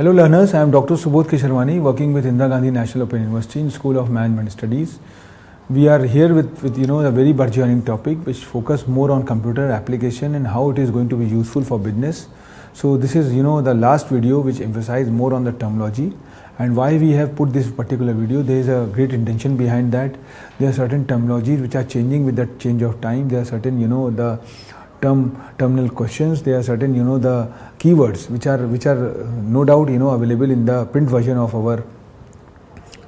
Hello learners, I am Dr. Subodh Kesharwani working with Indira Gandhi National Open University in School of Management Studies. We are here with a very burgeoning topic which focus more on computer application and how it is going to be useful for business. So this is the last video which emphasize more on the terminology, and why we have put this particular video. There is a great intention behind that. There are certain terminologies which are changing with the change of time. There are certain the terminal questions. There are certain the keywords which are no doubt available in the print version of our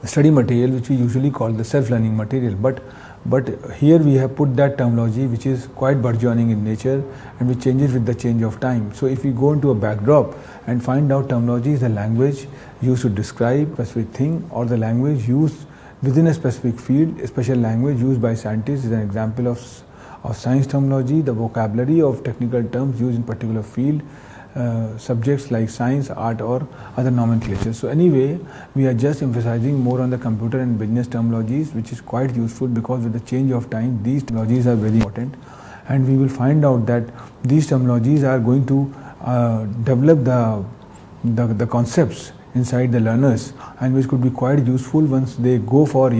study material, which we usually call the self-learning material. But here we have put that terminology which is quite burgeoning in nature and which changes with the change of time. So if we go into a backdrop and find out terminology is the language used to describe a specific thing, or the language used within a specific field. A special language used by scientists is an example of science terminology. The vocabulary of technical terms used in particular field, subjects like science, art, or other nomenclature. So anyway, we are just emphasizing more on the computer and business terminologies, which is quite useful because with the change of time, these terminologies are very important, and we will find out that these terminologies are going to develop the concepts inside the learners, and which could be quite useful once they go for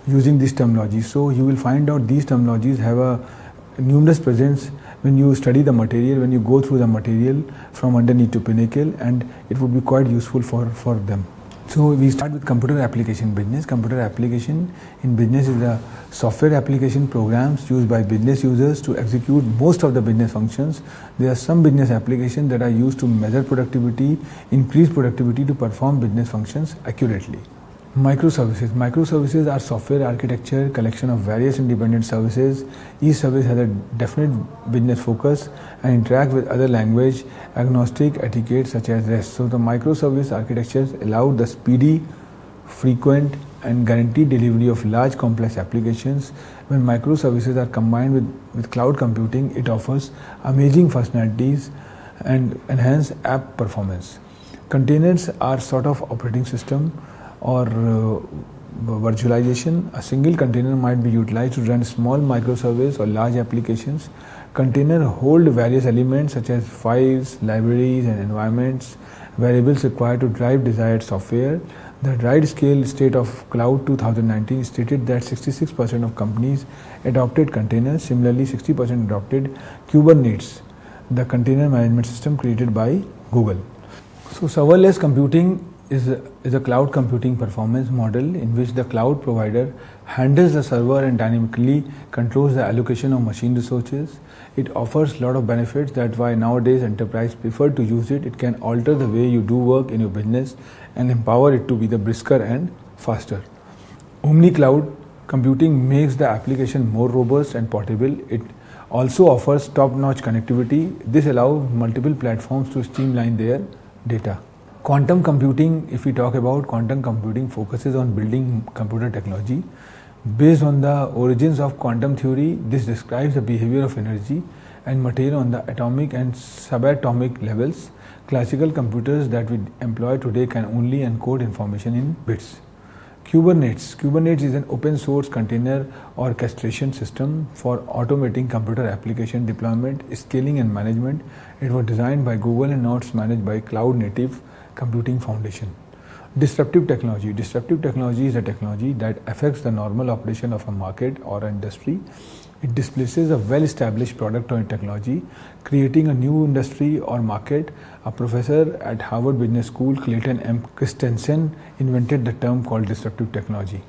using these terminologies. So you will find out these terminologies have a numerous presence when you study the material, when you go through the material from underneath to pinnacle, and it would be quite useful for them. So we start with computer application business. Computer application in business is the software application programs used by business users to execute most of the business functions. There are some business applications that are used to measure productivity, increase productivity, to perform business functions accurately. Microservices are software architecture collection of various independent services. Each service has a definite business focus and interact with other language agnostic etiquette such as REST. So the microservice architectures allow the speedy, frequent, and guaranteed delivery of large complex applications. When microservices are combined with cloud computing, it offers amazing functionalities and enhance app performance. Containers are sort of operating system or virtualization. A single container might be utilized to run small microservice or large applications. Containers hold various elements such as files, libraries, and environments, variables required to drive desired software. The Right Scale State of Cloud 2019 stated that 66% of companies adopted containers. Similarly, 60% adopted Kubernetes, the container management system created by Google. So serverless computing is a cloud computing performance model in which the cloud provider handles the server and dynamically controls the allocation of machine resources. It offers a lot of benefits. That's why nowadays enterprise prefer to use it. It can alter the way you do work in your business and empower it to be the brisker and faster. Omni cloud computing makes the application more robust and portable. It also offers top-notch connectivity. This allows multiple platforms to streamline their data. Quantum computing, if we talk about quantum computing, focuses on building computer technology. Based on the origins of quantum theory, this describes the behavior of energy and material on the atomic and subatomic levels. Classical computers that we employ today can only encode information in bits. Kubernetes is an open source container orchestration system for automating computer application deployment, scaling, and management. It was designed by Google and now it's managed by Cloud Native Computing Foundation. Disruptive technology is a technology that affects the normal operation of a market or industry. It displaces a well-established product or technology, creating a new industry or market. A professor at Harvard Business School, Clayton M. Christensen, invented the term called disruptive technology.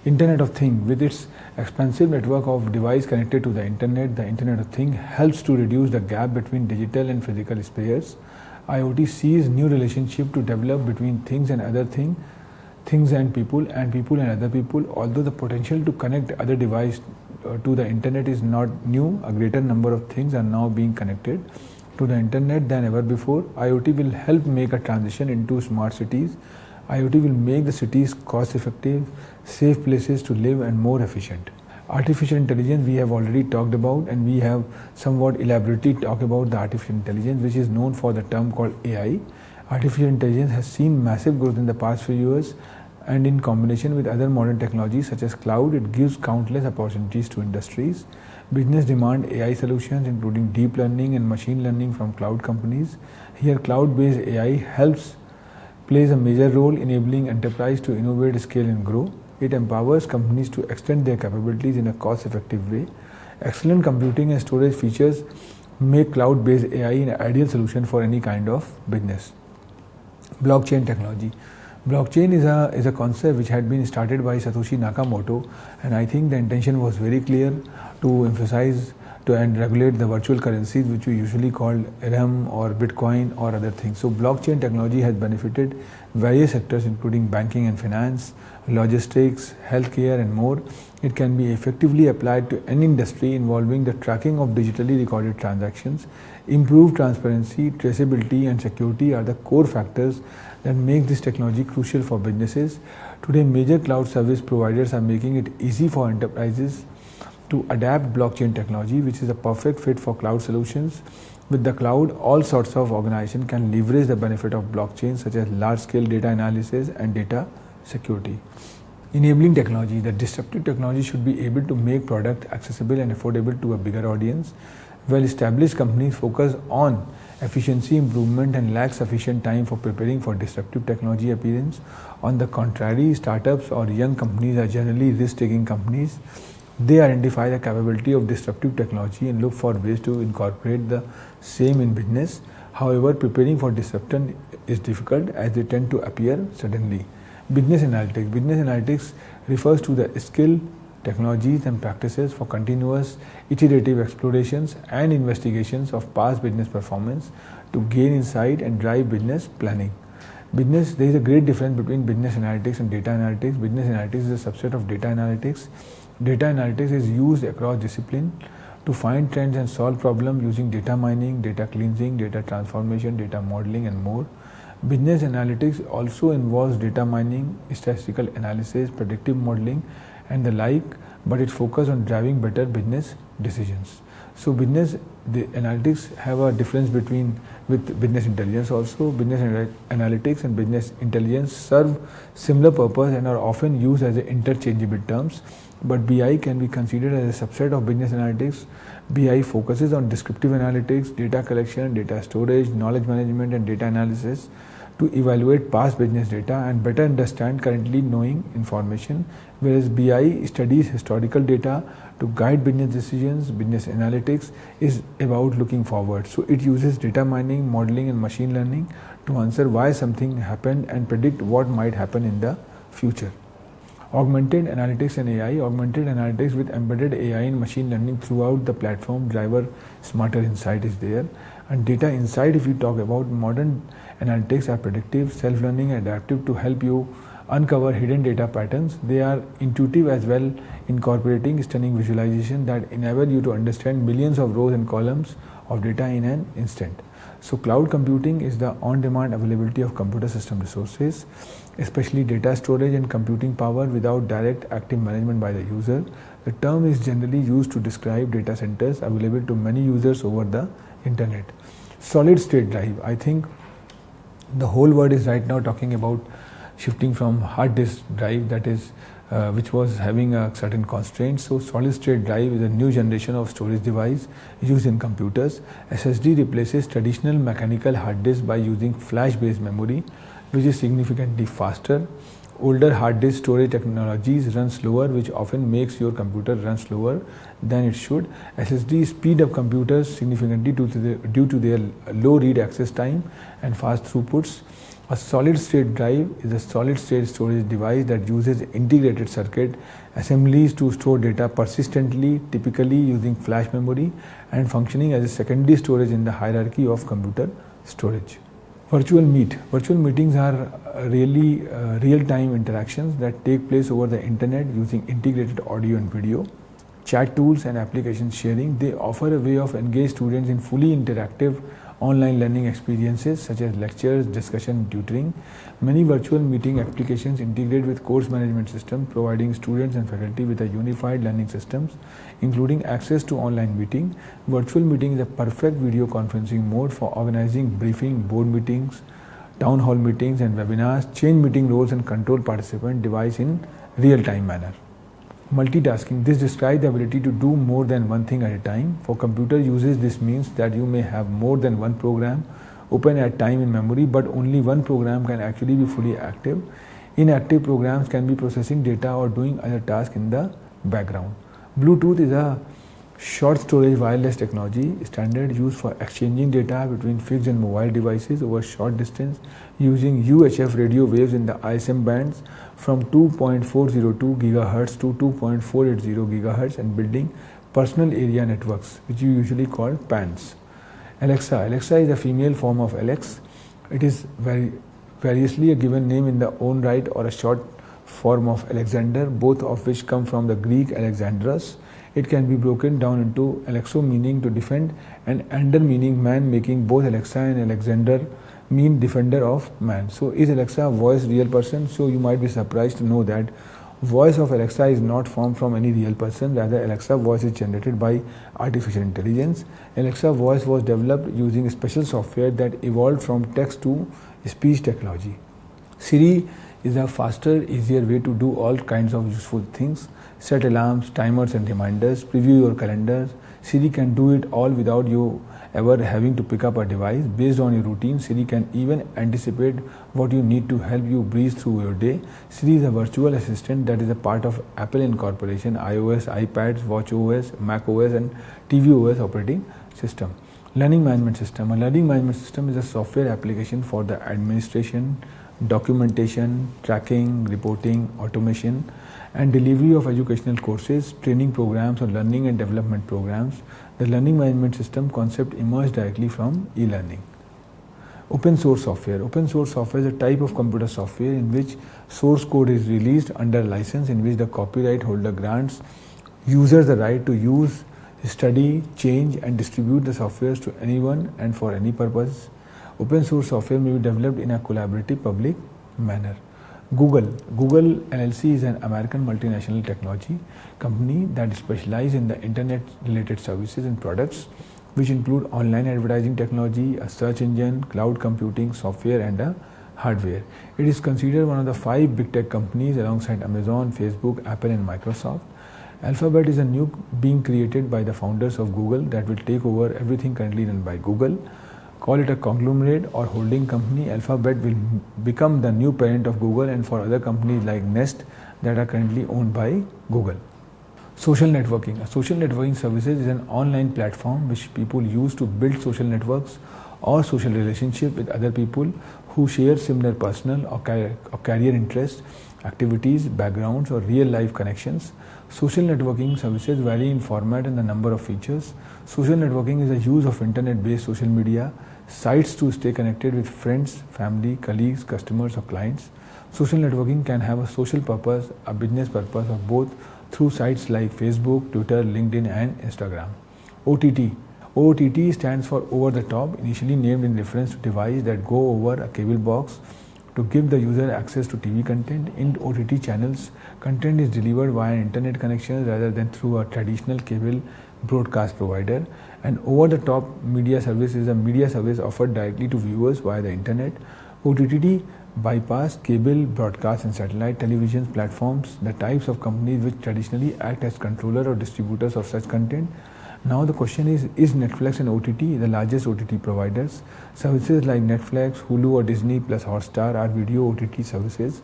Internet of Things. With its expansive network of devices connected to the Internet of Things helps to reduce the gap between digital and physical spheres. IoT sees new relationship to develop between things and other things and people and other people. Although the potential to connect other devices to the internet is not new, a greater number of things are now being connected to the internet than ever before. IoT will help make a transition into smart cities. IoT will make the cities cost effective, safe places to live, and more efficient. Artificial intelligence we have already talked about, and we have somewhat elaborately talked about the artificial intelligence, which is known for the term called AI. Artificial intelligence has seen massive growth in the past few years, and in combination with other modern technologies such as cloud, it gives countless opportunities to industries. Business demand AI solutions including deep learning and machine learning from cloud companies. Here cloud-based AI helps plays a major role enabling enterprise to innovate, scale and grow. It empowers companies to extend their capabilities in a cost-effective way. Excellent computing and storage features make cloud-based AI an ideal solution for any kind of business. Blockchain technology. Blockchain is a concept which had been started by Satoshi Nakamoto, and I think the intention was very clear to emphasize and regulate the virtual currencies which we usually call Ethereum or Bitcoin or other things. So blockchain technology has benefited various sectors including banking and finance, logistics, healthcare and more. It can be effectively applied to any industry involving the tracking of digitally recorded transactions. Improved transparency, traceability and security are the core factors that make this technology crucial for businesses. Today, major cloud service providers are making it easy for enterprises to adapt blockchain technology, which is a perfect fit for cloud solutions. With the cloud, all sorts of organizations can leverage the benefit of blockchain, such as large-scale data analysis and data security. Enabling technology. The disruptive technology should be able to make product accessible and affordable to a bigger audience. Well-established companies focus on efficiency improvement and lack sufficient time for preparing for disruptive technology appearance. On the contrary, startups or young companies are generally risk-taking companies. They identify the capability of disruptive technology and look for ways to incorporate the same in business. However, preparing for disruption is difficult as they tend to appear suddenly. Business analytics. Business analytics refers to the skill, technologies and practices for continuous iterative explorations and investigations of past business performance to gain insight and drive business planning. There is a great difference between business analytics and data analytics. Business analytics is a subset of data analytics. Data analytics is used across discipline to find trends and solve problems using data mining, data cleansing, data transformation, data modeling and more. Business analytics also involves data mining, statistical analysis, predictive modeling and the like, but it focuses on driving better business decisions. So the analytics have a difference with business intelligence also. Business analytics and business intelligence serve similar purpose and are often used as interchangeable terms. But BI can be considered as a subset of business analytics. BI focuses on descriptive analytics, data collection, data storage, knowledge management and data analysis to evaluate past business data and better understand currently knowing information, whereas BI studies historical data to guide business decisions. Business analytics is about looking forward. So it uses data mining, modeling and machine learning to answer why something happened and predict what might happen in the future. Augmented analytics and AI. Augmented analytics with embedded AI and machine learning throughout the platform driver smarter insight is there. And data insight, if you talk about modern analytics, are predictive, self-learning, adaptive to help you uncover hidden data patterns. They are intuitive as well, incorporating stunning visualization that enable you to understand millions of rows and columns of data in an instant. So cloud computing is the on-demand availability of computer system resources, especially data storage and computing power without direct active management by the user. The term is generally used to describe data centers available to many users over the internet. Solid state drive. I think the whole world is right now talking about shifting from hard disk drive, that is which was having a certain constraint. So solid state drive is a new generation of storage device used in computers. SSD replaces traditional mechanical hard disk by using flash based memory, which is significantly faster. Older hard disk storage technologies run slower, which often makes your computer run slower than it should. SSD speed up computers significantly due to their low read access time and fast throughputs. A solid state drive is a solid state storage device that uses integrated circuit assemblies to store data persistently, typically using flash memory and functioning as a secondary storage in the hierarchy of computer storage. Virtual meetings are really real-time interactions that take place over the internet using integrated audio and video. Chat tools and application sharing, they offer a way of engage students in fully interactive online learning experiences such as lectures, discussion, and tutoring. Many virtual meeting applications integrate with course management systems, providing students and faculty with a unified learning systems, including access to online meeting. Virtual meeting is a perfect video conferencing mode for organizing briefing, board meetings, town hall meetings, and webinars. Change meeting roles and control participant device in real-time manner. Multitasking. This describes the ability to do more than one thing at a time. For computer users, this means that you may have more than one program open at time in memory, but only one program can actually be fully active. Inactive programs can be processing data or doing other tasks in the background. Bluetooth is a short storage wireless technology standard used for exchanging data between fixed and mobile devices over short distance using UHF radio waves in the ISM bands from 2.402 GHz to 2.480 GHz and building personal area networks, which you usually call PANs. Alexa is a female form of Alex. It is variously a given name in the own right or a short form of Alexander, both of which come from the Greek Alexandros. It can be broken down into Alexo meaning to defend and Ander meaning man, making both Alexa and Alexander mean defender of man. So is Alexa a voice real person? So you might be surprised to know that voice of Alexa is not formed from any real person. Rather, Alexa voice is generated by artificial intelligence. Alexa voice was developed using special software that evolved from text to speech technology. Siri is a faster, easier way to do all kinds of useful things. Set alarms, timers and reminders, preview your calendar. Siri can do it all without you ever having to pick up a device. Based on your routine, Siri can even anticipate what you need to help you breeze through your day. Siri is a virtual assistant that is a part of Apple Incorporation, iOS, iPads, watchOS, macOS and tvOS operating system. Learning management system. A learning management system is a software application for the administration, documentation, tracking, reporting, automation, and delivery of educational courses, training programs, or learning and development programs. The learning management system concept emerged directly from e-learning. Open source software. Open source software is a type of computer software in which source code is released under license, in which the copyright holder grants users the right to use, study, change, and distribute the software to anyone and for any purpose. Open source software may be developed in a collaborative public manner. Google LLC is an American multinational technology company that specializes in the internet related services and products, which include online advertising technology, a search engine, cloud computing software, and a hardware. It is considered one of the 5 big tech companies alongside Amazon, Facebook, Apple, and Microsoft. Alphabet is a new being created by the founders of Google that will take over everything currently run by Google. Call it a conglomerate or holding company, Alphabet will become the new parent of Google and for other companies like Nest that are currently owned by Google. Social networking. A social networking services is an online platform which people use to build social networks or social relationship with other people who share similar personal or career interests, activities, backgrounds, or real life connections. Social networking services vary in format and the number of features. Social networking is the use of internet-based social media sites to stay connected with friends, family, colleagues, customers, or clients. Social networking can have a social purpose, a business purpose, or both through sites like Facebook, Twitter, LinkedIn, and Instagram. OTT. OTT stands for over the top, initially named in reference to devices that go over a cable box to give the user access to TV content. In OTT channels, content is delivered via internet connections rather than through a traditional cable broadcast provider. An over-the-top media service is a media service offered directly to viewers via the internet. OTT bypass cable, broadcast, and satellite television platforms, the types of companies which traditionally act as controller or distributors of such content. Now the question is Netflix and OTT the largest OTT providers? Services like Netflix, Hulu, or Disney plus Hotstar are video OTT services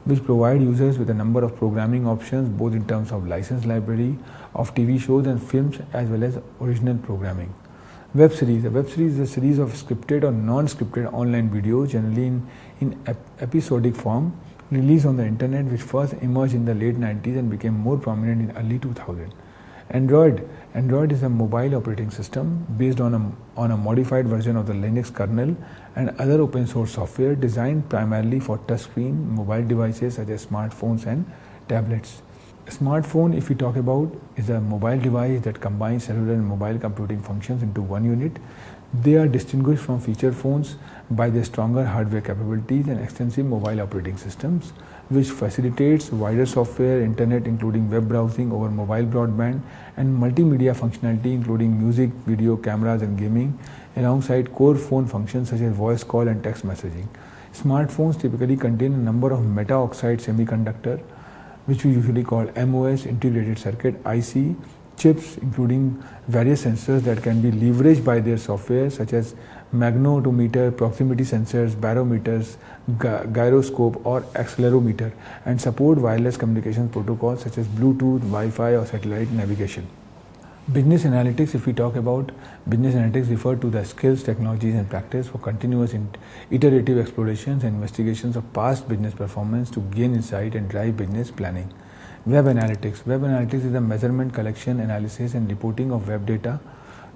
which provide users with a number of programming options both in terms of licensed library of TV shows and films as well as original programming. Web series. A web series is a series of scripted or non-scripted online videos, generally in episodic form, released on the internet, which first emerged in the late 90s and became more prominent in early 2000. Android is a mobile operating system based on a modified version of the Linux kernel and other open source software designed primarily for touchscreen mobile devices such as smartphones and tablets. A smartphone, if we talk about, is a mobile device that combines cellular and mobile computing functions into one unit. They are distinguished from feature phones by their stronger hardware capabilities and extensive mobile operating systems, which facilitates wider software, internet including web browsing over mobile broadband, and multimedia functionality including music, video, cameras, and gaming, alongside core phone functions such as voice call and text messaging. Smartphones typically contain a number of metal oxide semiconductor, which we usually call MOS, integrated circuit, IC, chips, including various sensors that can be leveraged by their software, such as magnetometer, proximity sensors, barometers, gyroscope, or accelerometer, and support wireless communication protocols such as Bluetooth, Wi-Fi, or satellite navigation. Business analytics, if we talk about business analytics, refer to the skills, technologies, and practice for continuous iterative explorations and investigations of past business performance to gain insight and drive business planning. Web analytics. Web analytics is the measurement, collection, analysis, and reporting of web data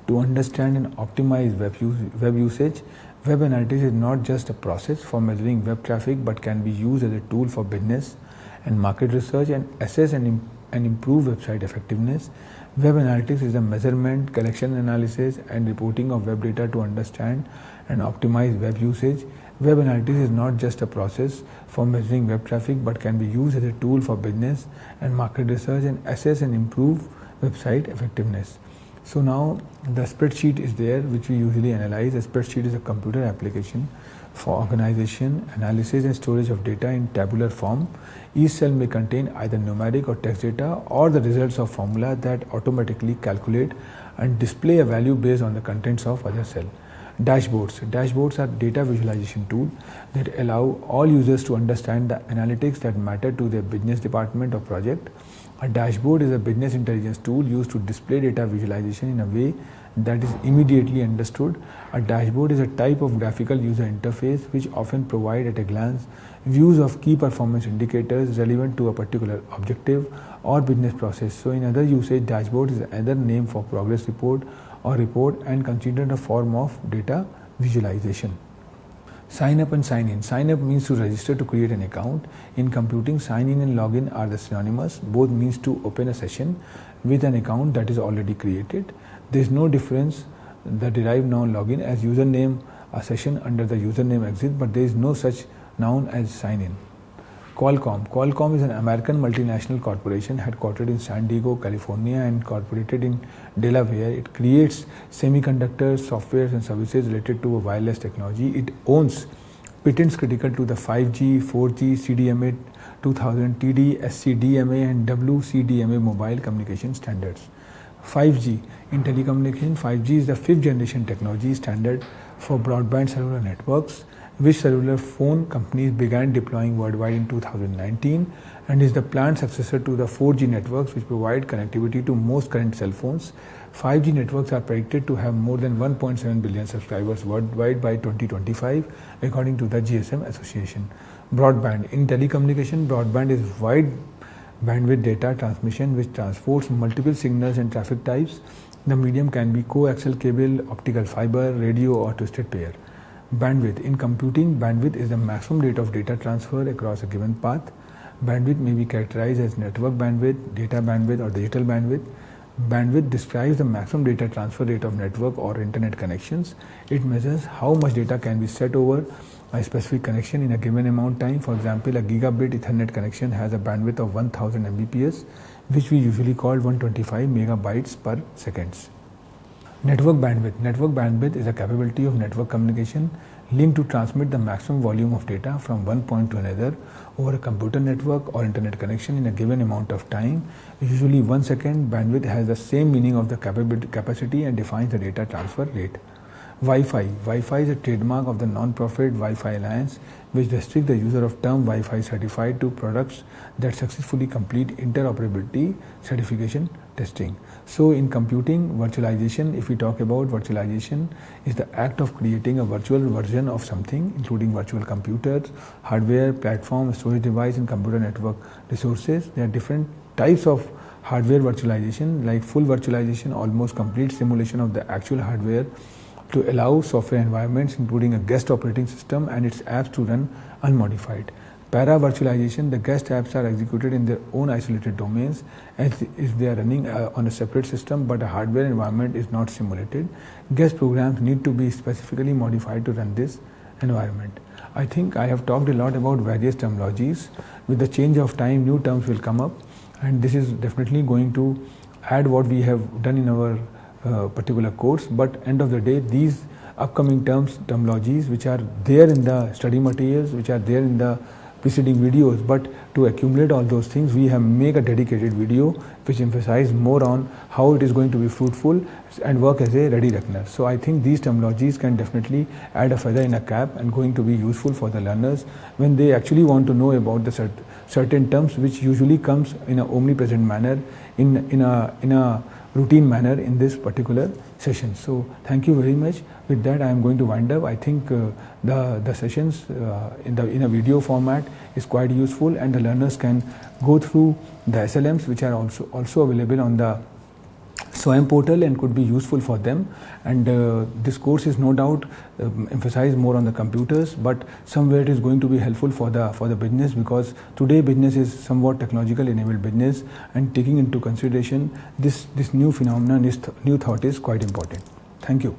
to understand and optimize web usage. Web analytics is not just a process for measuring web traffic but can be used as a tool for business and market research and assess and improve website effectiveness. Web analytics is the measurement, collection, analysis, and reporting of web data to understand and optimize web usage. Web analytics is not just a process for measuring web traffic but can be used as a tool for business and market research and assess and improve website effectiveness. So now the spreadsheet is there, which we usually analyze. A spreadsheet is a computer application for organization, analysis, and storage of data in tabular form. Each cell may contain either numeric or text data or the results of formula that automatically calculate and display a value based on the contents of other cell. Dashboards are data visualization tool that allow all users to understand the analytics that matter to their business department or project. A dashboard is a business intelligence tool used to display data visualization in a way that is immediately understood. A dashboard is a type of graphical user interface which often provide at a glance views of key performance indicators relevant to a particular objective or business process. So in other usage, dashboard is another name for progress report or report and considered a form of data visualization. Sign up and sign in. Sign up means to register to create an account. In computing, sign in and login are the synonymous. Both means to open a session with an account that is already created. There is no difference. The derived noun login as username, a session under the username exists, but there is no such noun as sign in. Qualcomm is an American multinational corporation headquartered in San Diego, California and incorporated in Delaware. It creates semiconductors, software and services related to wireless technology. It owns patents critical to the 5G, 4G, CDMA 2000, TD, SCDMA and WCDMA mobile communication standards. 5G. In telecommunication, 5G is the fifth generation technology standard for broadband cellular networks, which cellular phone companies began deploying worldwide in 2019 and is the planned successor to the 4G networks which provide connectivity to most current cell phones. 5G networks are predicted to have more than 1.7 billion subscribers worldwide by 2025 according to the GSM Association. Broadband. In telecommunication, broadband is wide bandwidth data transmission which transports multiple signals and traffic types. The medium can be coaxial cable, optical fiber, radio or twisted pair. Bandwidth. In computing, bandwidth is the maximum rate of data transfer across a given path. Bandwidth may be characterized as network bandwidth, data bandwidth or digital bandwidth. Bandwidth describes the maximum data transfer rate of network or internet connections. It measures how much data can be set over a specific connection in a given amount of time. For example, a gigabit Ethernet connection has a bandwidth of 1000 Mbps, which we usually call 125 megabytes per second. Network bandwidth. Network bandwidth is a capability of network communication linked to transmit the maximum volume of data from one point to another over a computer network or internet connection in a given amount of time, usually 1 second. Bandwidth has the same meaning of the capacity and defines the data transfer rate. Wi-Fi. Wi-Fi is a trademark of the non-profit Wi-Fi Alliance, which restricts the user of term Wi-Fi certified to products that successfully complete interoperability certification testing. So in computing, virtualization, if we talk about virtualization, is the act of creating a virtual version of something, including virtual computers, hardware, platform, storage device, and computer network resources. There are different types of hardware virtualization, like full virtualization, almost complete simulation of the actual hardware to allow software environments, including a guest operating system and its apps, to run unmodified. Para-virtualization, the guest apps are executed in their own isolated domains as if they are running on a separate system, but a hardware environment is not simulated. Guest programs need to be specifically modified to run this environment. I think I have talked a lot about various terminologies. With the change of time, new terms will come up, and this is definitely going to add what we have done in our particular course, but end of the day, these upcoming terminologies which are there in the study materials, which are there in the preceding videos, but to accumulate all those things, we have make a dedicated video which emphasize more on how it is going to be fruitful and work as a ready reckoner. So I think these terminologies can definitely add a feather in a cap and going to be useful for the learners when they actually want to know about the certain terms which usually comes in a omnipresent manner, in a routine manner in this particular session. So thank you very much. With that, I am going to wind up. I think the sessions in a video format is quite useful, and the learners can go through the SLMs which are also available on the SWAYAM portal and could be useful for them. And this course is no doubt emphasized more on the computers, but somewhere it is going to be helpful for the business, because today business is somewhat technological enabled business, and taking into consideration this new phenomenon, this new thought is quite important. Thank you.